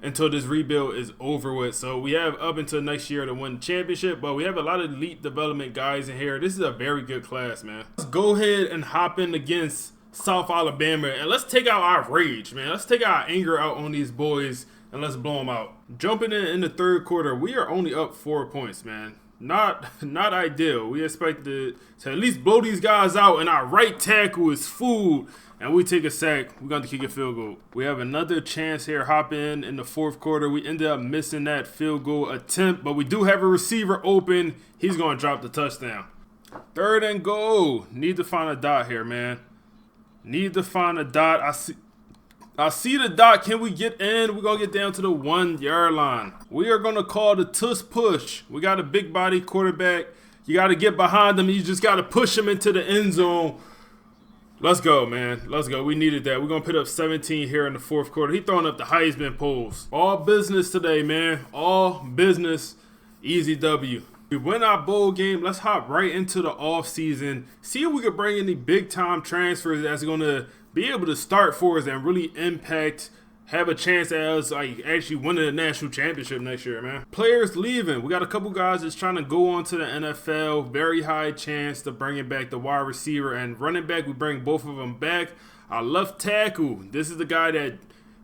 A: until this rebuild is over with. So we have up until next year to win the championship, but we have a lot of elite development guys in here. This is a very good class, man. Let's go ahead and hop in against South Alabama, and let's take out our rage, man. Let's take our anger out on these boys, and let's blow them out. Jumping in the third quarter, we are only up 4 points, man. Not ideal. We expected to at least blow these guys out, and our right tackle is fooled, and we take a sack. We're going to kick a field goal. We have another chance here. Hop in the fourth quarter. We ended up missing that field goal attempt, but we do have a receiver open. He's going to drop the touchdown. 3rd and goal. Need to find a dot here, man. Need to find a dot. I see the dot. Can we get in? We're going to get down to the 1-yard line. We are going to call the tuss push. We got a big body quarterback. You got to get behind him. You just got to push him into the end zone. Let's go, man. Let's go. We needed that. We're going to put up 17 here in the fourth quarter. He throwing up the Heisman polls. All business today, man. All business. Easy W. We win our bowl game. Let's hop right into the offseason. See if we can bring any big-time transfers that's going to be able to start for us and really impact, have a chance at us like actually winning the national championship next year, man. Players leaving. We got a couple guys that's trying to go on to the NFL. Very high chance to bringing back the wide receiver and running back. We bring both of them back. Our left tackle. This is the guy that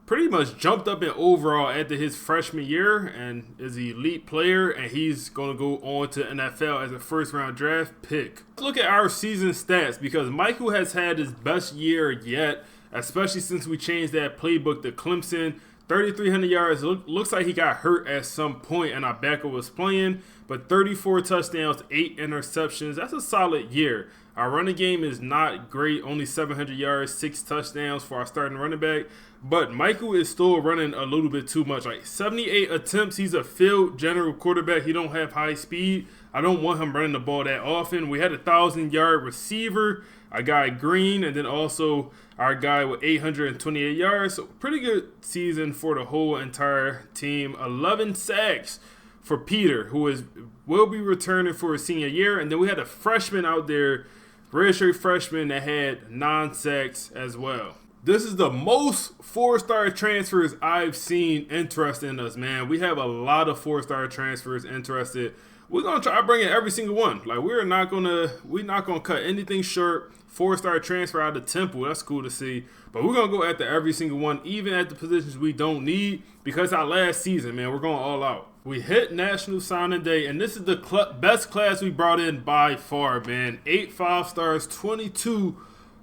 A: pretty much jumped up in overall after his freshman year and is an elite player, and he's going to go on to NFL as a first-round draft pick. Let's look at our season stats because Michael has had his best year yet, especially since we changed that playbook to Clemson. 3,300 yards. Looks like he got hurt at some point and our backup was playing, but 34 touchdowns, 8 interceptions. That's a solid year. Our running game is not great, only 700 yards, 6 touchdowns for our starting running back. But Michael is still running a little bit too much. Like 78 attempts, he's a field general quarterback. He don't have high speed. I don't want him running the ball that often. We had a 1,000-yard receiver, our guy Green, and then also our guy with 828 yards. So pretty good season for the whole entire team. 11 sacks for Peter, who will be returning for his senior year. And then we had a freshman out there, redshirt freshman, that had 9 sacks as well. This is the most 4-star transfers I've seen interested in us, man. We have a lot of 4-star transfers interested. We're gonna try to bring in every single one. Like we're not gonna cut anything short. 4-star transfer out of Temple, that's cool to see. But we're gonna go after every single one, even at the positions we don't need, because our last season, man, we're going all out. We hit National Signing Day, and this is the best class we brought in by far, man. 8 5-stars, 22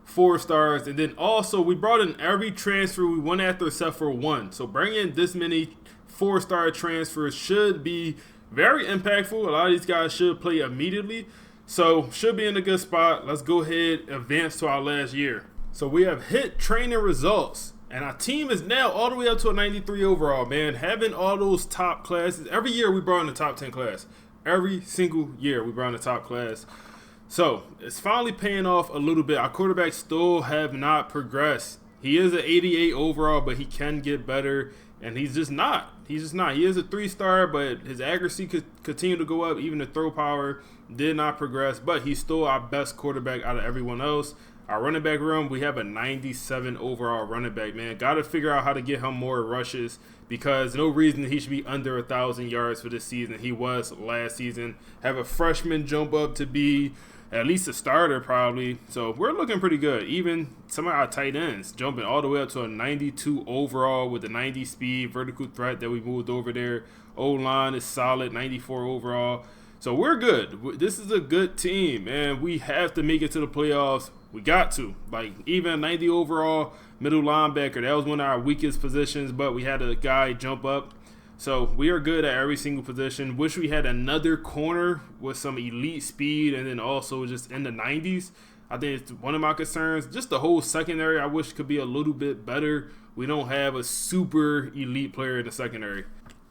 A: 4-stars, and then also we brought in every transfer we went after except for 1. So bringing in this many 4-star transfers should be very impactful. A lot of these guys should play immediately, so should be in a good spot. Let's go ahead, advance to our last year. So we have hit training results, and our team is now all the way up to a 93 overall, man. Having all those top classes, every year we brought in the top 10 class. Every single year we brought in the top class. So it's finally paying off a little bit. Our quarterbacks still have not progressed. He is an 88 overall, but he can get better, and he's just not. He's just not. He is a 3-star, but his accuracy could continue to go up. Even the throw power did not progress, but he's still our best quarterback out of everyone else. Our running back room, we have a 97 overall running back, man. Got to figure out how to get him more rushes because no reason he should be under 1,000 yards for this season. He was last season. Have a freshman jump up to be at least a starter probably. So we're looking pretty good. Even some of our tight ends jumping all the way up to a 92 overall with a 90 speed, vertical threat that we moved over there. O-line is solid, 94 overall. So we're good. This is a good team, man. We have to make it to the playoffs. We got to. Like, even 90 overall middle linebacker, that was one of our weakest positions, but we had a guy jump up. So we are good at every single position. Wish we had another corner with some elite speed and then also just in the 90s. I think it's one of my concerns. Just the whole secondary I wish could be a little bit better. We don't have a super elite player in the secondary.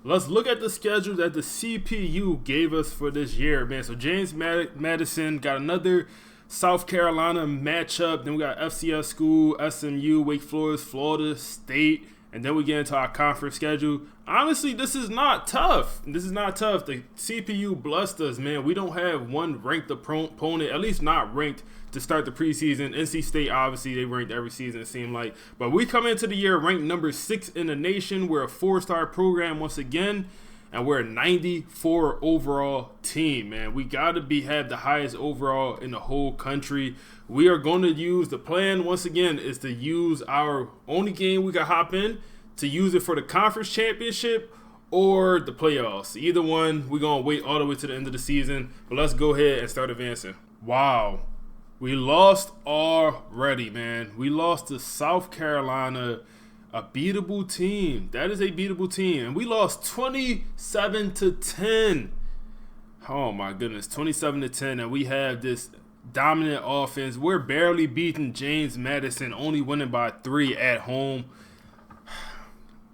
A: Let's look at the schedule that the CPU gave us for this year, man. So James Madison got another South Carolina matchup. Then we got FCS school, SMU, Wake Forest, Florida State. And then we get into our conference schedule. Honestly, this is not tough. The CPU blessed us, man. We don't have one ranked opponent, at least not ranked to start the preseason. NC State, obviously, they ranked every season, it seemed like. But we come into the year ranked number 6 in the nation. We're a 4-star program once again. And we're a 94 overall team, man. We got to have the highest overall in the whole country. We are going to use, the plan once again is to use our only game we can hop in to use it for the conference championship or the playoffs. Either one, we're going to wait all the way to the end of the season. But let's go ahead and start advancing. Wow. We lost already, man. We lost to South Carolina. A beatable team. That is a beatable team. And we lost 27-10. Oh my goodness, 27-10. And we have this dominant offense. We're barely beating James Madison, only winning by 3 at home.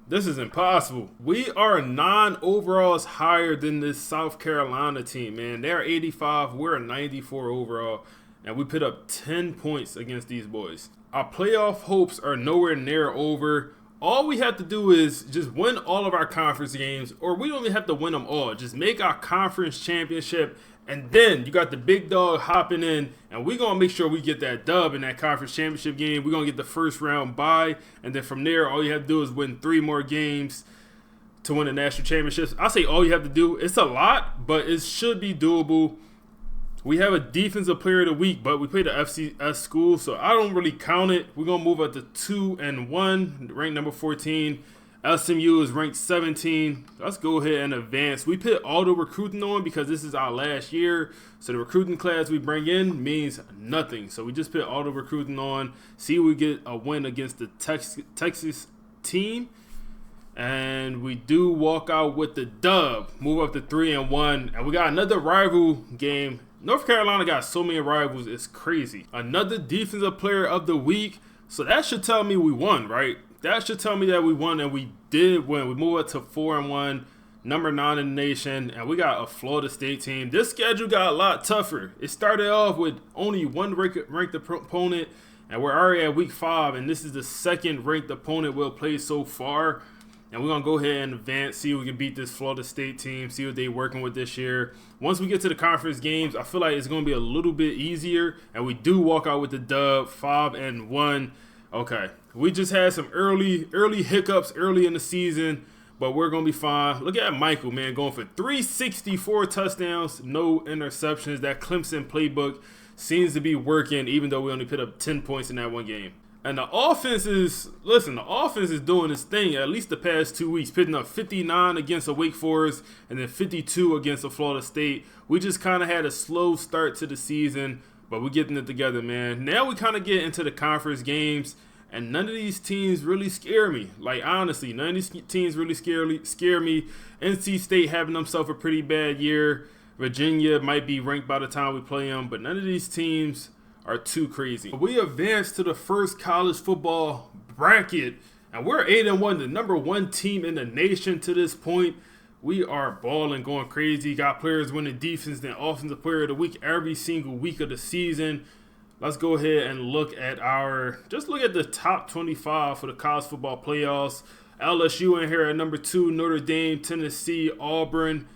A: This is impossible. We are 9 overalls higher than this South Carolina team, man. They're 85. We're a 94 overall. And we put up 10 points against these boys. Our playoff hopes are nowhere near over. All we have to do is just win all of our conference games, or we don't even have to win them all. Just make our conference championship, and then you got the big dog hopping in, and we're going to make sure we get that dub in that conference championship game. We're going to get the first round bye, and then from there, all you have to do is win 3 more games to win the national championships. I say all you have to do. It's a lot, but it should be doable. We have a defensive player of the week, but we play the FCS school, so I don't really count it. We're going to move up to 2-1, ranked number 14. SMU is ranked 17. Let's go ahead and advance. We put auto recruiting on because this is our last year, so the recruiting class we bring in means nothing. So we just put auto recruiting on, see if we get a win against the Texas team. And we do walk out with the dub, move up to 3-1, and we got another rival game. North Carolina got so many rivals, it's crazy. Another defensive player of the week. So that should tell me we won, right? That should tell me that we won, and we did win. We moved up to 4-1, number 9 in the nation, and we got a Florida State team. This schedule got a lot tougher. It started off with only one ranked opponent, and we're already at week 5, and this is the second ranked opponent we'll play so far. And we're going to go ahead and advance, see if we can beat this Florida State team, see what they're working with this year. Once we get to the conference games, I feel like it's going to be a little bit easier. And we do walk out with the dub, 5-1. Okay, we just had some early hiccups early in the season, but we're going to be fine. Look at Michael, man, going for 364 touchdowns, no interceptions. That Clemson playbook seems to be working, even though we only put up 10 points in that one game. And the offense is doing its thing at least the past 2 weeks, putting up 59 against a Wake Forest and then 52 against a Florida State. We just kind of had a slow start to the season, but we're getting it together, man. Now we kind of get into the conference games, and none of these teams really scare me. Like, honestly, none of these teams really scare me. NC State having themselves a pretty bad year. Virginia might be ranked by the time we play them, but none of these teams are too crazy. We advanced to the first college football bracket, and we're 8-1, the number 1 team in the nation to this point. We are balling, going crazy. Got players winning defense and offensive player of the week every single week of the season. Let's go ahead and look at the top 25 for the college football playoffs. LSU in here at number 2, Notre Dame, Tennessee, Auburn.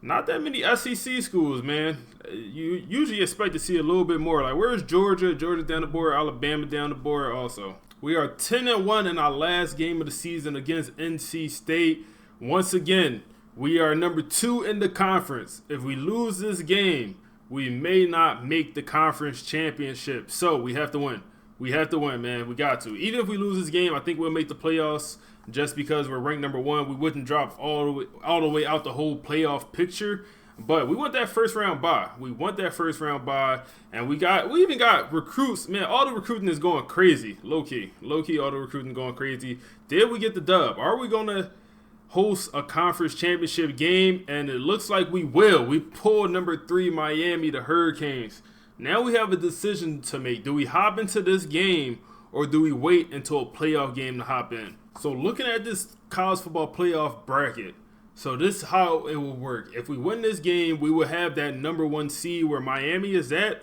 A: Not that many SEC schools, man. You usually expect to see a little bit more. Like, where's Georgia? Georgia down the board, Alabama down the board also. We are 10-1 in our last game of the season against NC State. Once again, we are number 2 in the conference. If we lose this game, we may not make the conference championship. So we have to win. We have to win, man. We got to. Even if we lose this game, I think we'll make the playoffs. Just because we're ranked number 1, we wouldn't drop all the way out the whole playoff picture. But we want that first round bye. We want that first round bye. And we even got recruits. Man, all the recruiting is going crazy. Low key, all the recruiting going crazy. Did we get the dub? Are we going to host a conference championship game? And it looks like we will. We pulled number 3 Miami, the Hurricanes. Now we have a decision to make. Do we hop into this game or do we wait until a playoff game to hop in? So looking at this college football playoff bracket, so this is how it will work. If we win this game, we will have that number 1 seed where Miami is at,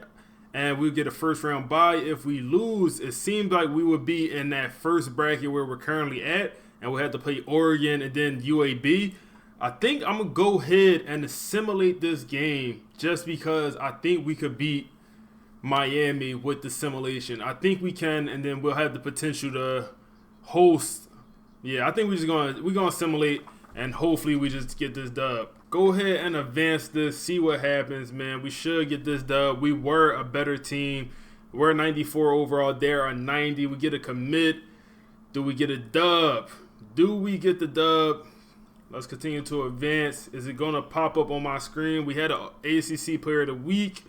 A: and we'll get a first round bye. If we lose, it seems like we would be in that first bracket where we're currently at, and we'll have to play Oregon and then UAB. I think I'm going to go ahead and assimilate this game just because I think we could beat Miami with the simulation. I think we can, and then we'll have the potential to host. Yeah, I think we're gonna simulate, and hopefully we just get this dub. Go ahead and advance this, see what happens, man. We should get this dub. We were a better team. We're 94 overall. There are 90. We get a commit. Do we get a dub? Do we get the dub? Let's continue to advance. Is it gonna pop up on my screen? We had an ACC player of the week.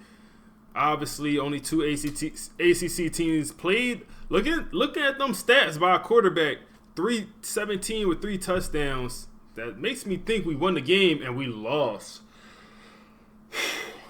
A: Obviously, only 2 ACC teams played. Look at them stats by a quarterback. 317 with 3 touchdowns. That makes me think we won the game and we lost.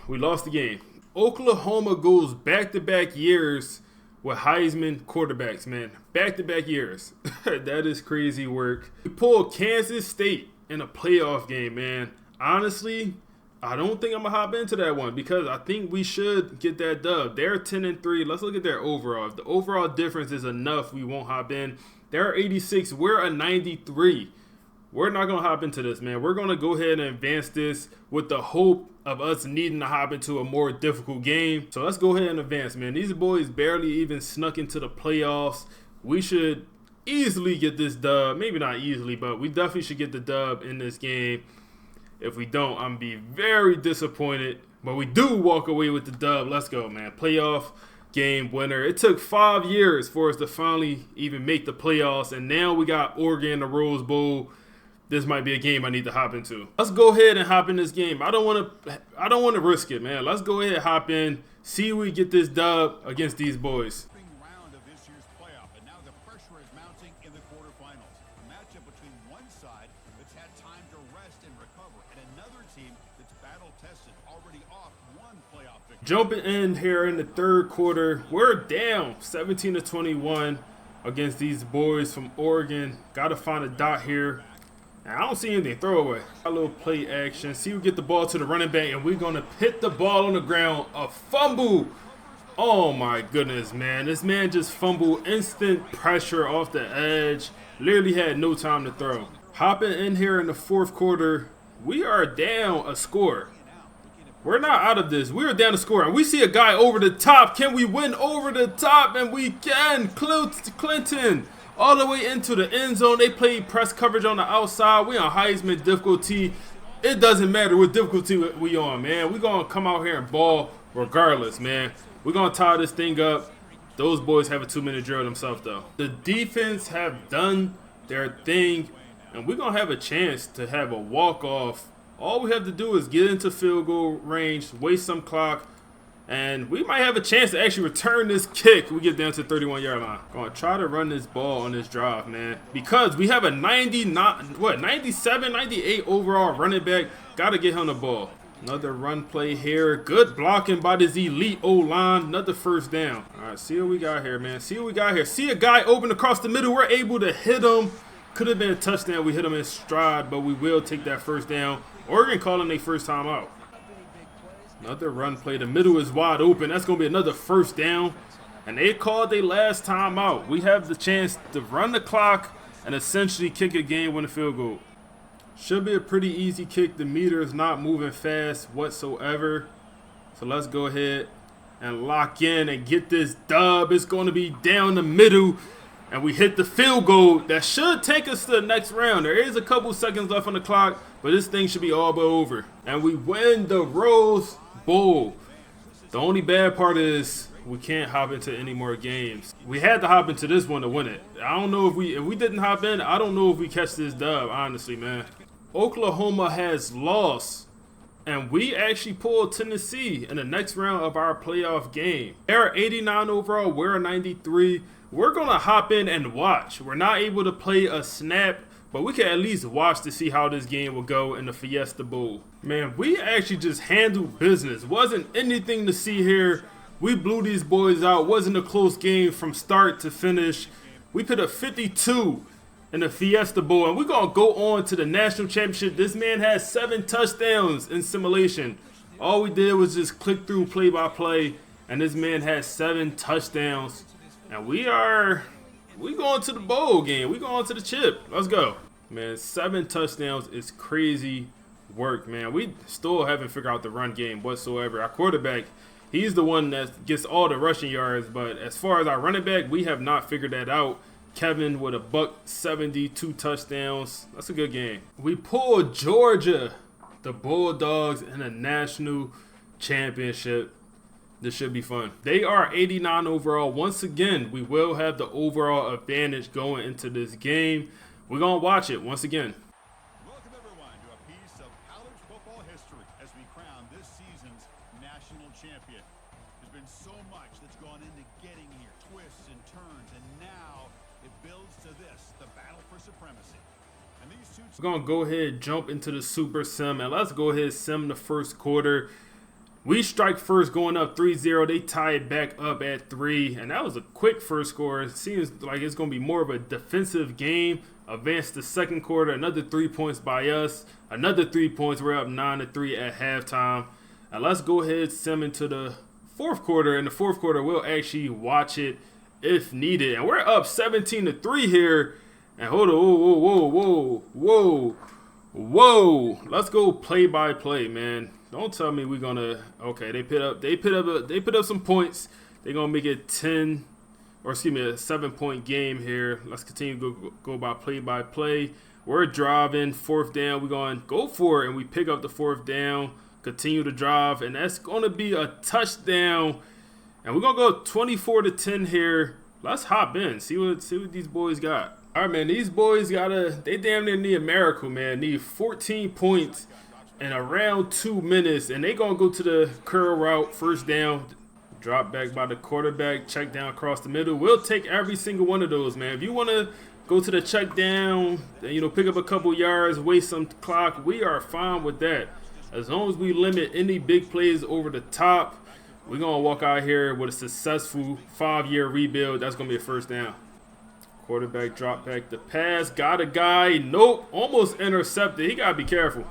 A: We lost the game. Oklahoma goes back-to-back years with Heisman quarterbacks, man. Back-to-back years. That is crazy work. We pulled Kansas State in a playoff game, man. Honestly, I don't think I'm going to hop into that one because I think we should get that dub. They're 10-3. Let's look at their overall. If the overall difference is enough, we won't hop in. They're 86. We're a 93. We're not going to hop into this, man. We're going to go ahead and advance this with the hope of us needing to hop into a more difficult game. So let's go ahead and advance, man. These boys barely even snuck into the playoffs. We should easily get this dub. Maybe not easily, but we definitely should get the dub in this game. If we don't, I'm going to be very disappointed. But we do walk away with the dub. Let's go, man. Playoff game winner. It took 5 years for us to finally even make the playoffs, and now we got Oregon, the Rose Bowl. This might be a game I need to hop into. Let's go ahead and hop in this game. I don't want to risk it, man. Let's go ahead and hop in, see if we get this dub against these boys.
B: Round of this year's playoff, and now the pressure is mounting in the quarterfinals. A matchup between one side that's had time to rest and recover, and another team that's battle-tested, already off one playoff victory.
A: Jumping in here in the third quarter, we're down 17-21 against these boys from Oregon. Got to find a dot here. And I don't see anything. Throw away. A little play action. See, we get the ball to the running back, and we're going to hit the ball on the ground. A fumble. Oh, my goodness, man. This man just fumbled. Instant pressure off the edge. Literally had no time to throw. Hopping in here in the fourth quarter, we are down a score. We're not out of this. We are down a score, and we see a guy over the top. Can we win over the top? And we can. Clinton all the way into the end zone. They played press coverage on the outside. We on Heisman difficulty. It doesn't matter what difficulty we on, man. We're going to come out here and ball regardless, man. We're going to tie this thing up. Those boys have a 2-minute drill themselves, though. The defense have done their thing, and we're going to have a chance to have a walk-off. All we have to do is get into field goal range, waste some clock, and we might have a chance to actually return this kick. We get down to the 31-yard line. Going to try to run this ball on this drive, man. Because we have a 97, 98 overall running back. Got to get him the ball. Another run play here. Good blocking by this elite O-line. Another first down. All right, see what we got here, man. See what we got here. See a guy open across the middle. We're able to hit him. Could have been a touchdown. We hit them in stride, but we will take that first down. Oregon calling their first time out. Another run play. The middle is wide open. That's going to be another first down. And they called their last time out. We have the chance to run the clock and essentially kick a game-winning field goal. Should be a pretty easy kick. The meter is not moving fast whatsoever. So let's go ahead and lock in and get this dub. It's going to be down the middle. And we hit the field goal. That should take us to the next round. There is a couple seconds left on the clock, but this thing should be all but over. And we win the Rose Bowl. The only bad part is we can't hop into any more games. We had to hop into this one to win it. I don't know if we didn't hop in, I don't know if we catch this dub, honestly, man. Oklahoma has lost, and we actually pulled Tennessee in the next round of our playoff game. They're 89 overall, we're 93. We're going to hop in and watch. We're not able to play a snap, but we can at least watch to see how this game will go in the Fiesta Bowl. Man, we actually just handled business. Wasn't anything to see here. We blew these boys out. Wasn't a close game from start to finish. We put a 52 in the Fiesta Bowl, and we're going to go on to the national championship. This man has 7 touchdowns in simulation. All we did was just click through play-by-play, and this man has 7 touchdowns. And we going to the bowl game. We going to the chip. Let's go. Man, 7 touchdowns is crazy work, man. We still haven't figured out the run game whatsoever. Our quarterback, he's the one that gets all the rushing yards. But as far as our running back, we have not figured that out. Kevin with a $170, 2 touchdowns. That's a good game. We pulled Georgia, the Bulldogs, in a national championship. This should be fun. They are 89 overall. Once again, we will have the overall advantage going into this game. We're going to watch it once again.
B: Welcome, everyone, to a piece of college football history as we crown this season's national champion. There's been so much that's gone into getting here, twists and turns, and now it builds to this, the battle for supremacy. And these two...
A: We're going to go ahead, jump into the Super Sim, and let's go ahead and sim the first quarter. We strike first going up 3-0. They tie it back up at 3. And that was a quick first score. It seems like it's going to be more of a defensive game. Advance the second quarter. Another 3 points by us. Another 3 points. We're up 9-3 at halftime. And let's go ahead sim into the fourth quarter. In the fourth quarter, we'll actually watch it if needed. And we're up 17-3 here. And hold on. Whoa. Let's go play by play, man. Don't tell me we're gonna. Okay, they put up some points. They're gonna make it a 7-point game here. Let's continue to go by play. We're driving, fourth down. We're gonna go for it, and we pick up the fourth down. Continue to drive, and that's gonna be a touchdown. And we're gonna go 24-10 here. Let's hop in, see what these boys got. All right, man. These boys they damn near need a miracle, man. Need 14 points. In around 2 minutes, and they gonna go to the curl route, first down, drop back by the quarterback, check down across the middle. We'll take every single one of those, man. If you want to go to the check down, pick up a couple yards, waste some clock, we are fine with that. As long as we limit any big plays over the top, we're gonna walk out here with a successful 5-year rebuild. That's gonna be a first down. Quarterback drop back the pass, got a guy, nope, almost intercepted. He gotta be careful.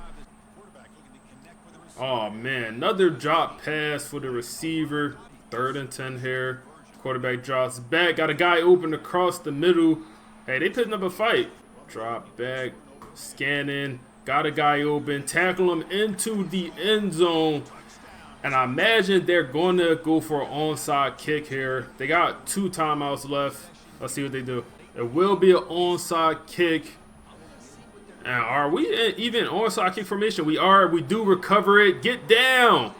A: Oh, man, another drop pass for the receiver. 3rd and 10 here. Quarterback drops back. Got a guy open across the middle. Hey, they putting up a fight. Drop back. Scanning. Got a guy open. Tackle him into the end zone. And I imagine they're going to go for an onside kick here. They got 2 timeouts left. Let's see what they do. It will be an onside kick. And are we even onside kick formation? We are. We do recover it. Get down.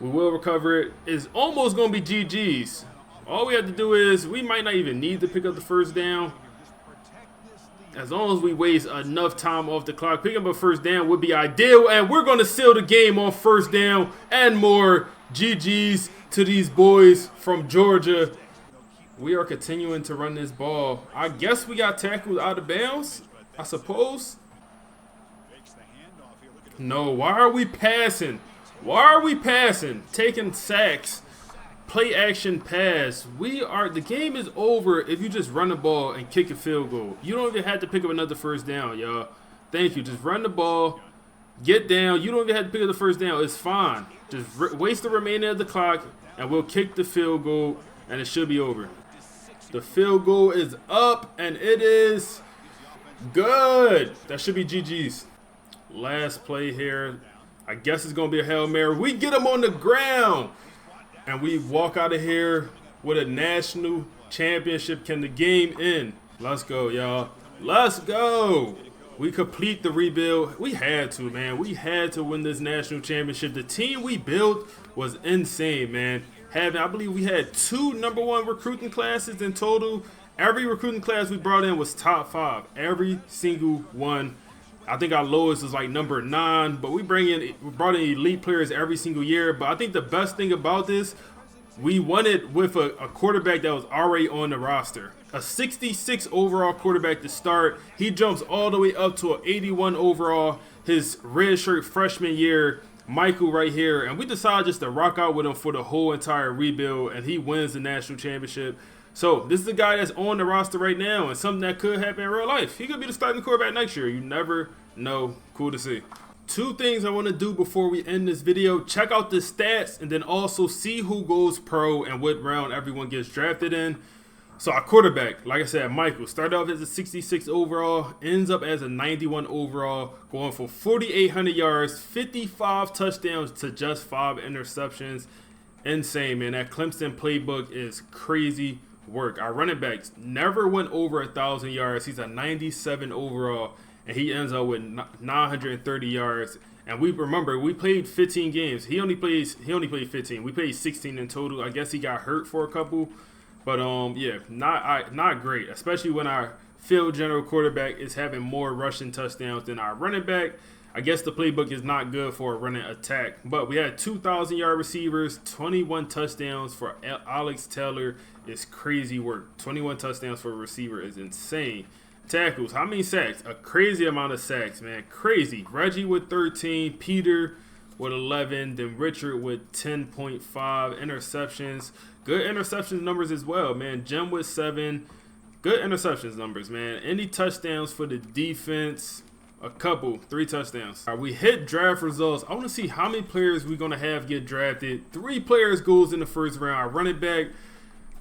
A: We will recover it. It's almost going to be GG's. All we have to do is, we might not even need to pick up the first down. As long as we waste enough time off the clock, picking up a first down would be ideal. And we're going to seal the game on first down and more. GG's to these boys from Georgia. We are continuing to run this ball. I guess we got tackled out of bounds, I suppose. No, why are we passing? Taking sacks. play action pass. The game is over if you just run the ball and kick a field goal. You don't even have to pick up another first down, y'all. Thank you. Just run the ball, get down. You don't even have to pick up the first down. It's fine. Just waste the remainder of the clock, and we'll kick the field goal, and it should be over. The field goal is up, and it is good. That should be GG's. Last play here. I guess it's going to be a Hail Mary. We get him on the ground, and we walk out of here with a national championship. Can the game end? Let's go, y'all. Let's go. We complete the rebuild. We had to, man. We had to win this national championship. The team we built was insane, man. I believe we had 2 #1 recruiting classes in total. Every recruiting class we brought in was top 5. Every single one. I think our lowest was like number 9, but we brought in elite players every single year. But I think the best thing about this, we won it with a quarterback that was already on the roster. A 66 overall quarterback to start. He jumps all the way up to an 81 overall his redshirt freshman year. Michael right here, and we decided just to rock out with him for the whole entire rebuild, and he wins the national championship. So this is the guy that's on the roster right now, and something that could happen in real life. He could be the starting quarterback next year. You never know. Cool to see. 2 things I want to do before we end this video. Check out the stats, and then also see who goes pro and what round everyone gets drafted in. So our quarterback, like I said, Michael, started off as a 66 overall, ends up as a 91 overall, going for 4,800 yards, 55 touchdowns to just 5 interceptions. Insane, man. That Clemson playbook is crazy work. Our running backs never went over 1,000 yards. He's a 97 overall, and he ends up with 930 yards. And we played 15 games. He only played 15. We played 16 in total. I guess he got hurt for a couple. But yeah, not great, especially when our field general quarterback is having more rushing touchdowns than our running back. I guess the playbook is not good for a running attack. But we had 2,000-yard receivers, 21 touchdowns for Alex Taylor. It's crazy work. 21 touchdowns for a receiver is insane. Tackles, how many sacks? A crazy amount of sacks, man. Crazy. Reggie with 13, Peter with 11, then Richard with 10.5 interceptions. Good interceptions numbers as well, man. Jim with 7. Good interceptions numbers, man. Any touchdowns for the defense? A couple. 3 touchdowns. All right, we hit draft results. I want to see how many players we're going to have get drafted. 3 players goes in the first round. Our running back,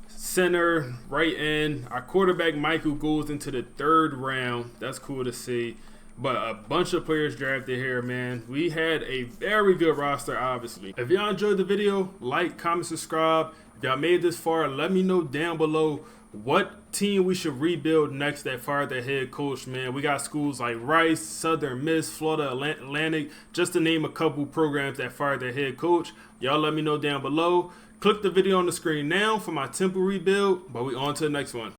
A: center, right end. Our quarterback, Michael, goes into the 3rd round. That's cool to see. But a bunch of players drafted here, man. We had a very good roster, obviously. If y'all enjoyed the video, like, comment, subscribe. If y'all made this far, let me know down below what team we should rebuild next that fired their head coach, man. We got schools like Rice, Southern Miss, Florida Atlantic, just to name a couple programs that fired their head coach. Y'all let me know down below. Click the video on the screen now for my Temple rebuild, but we on to the next one.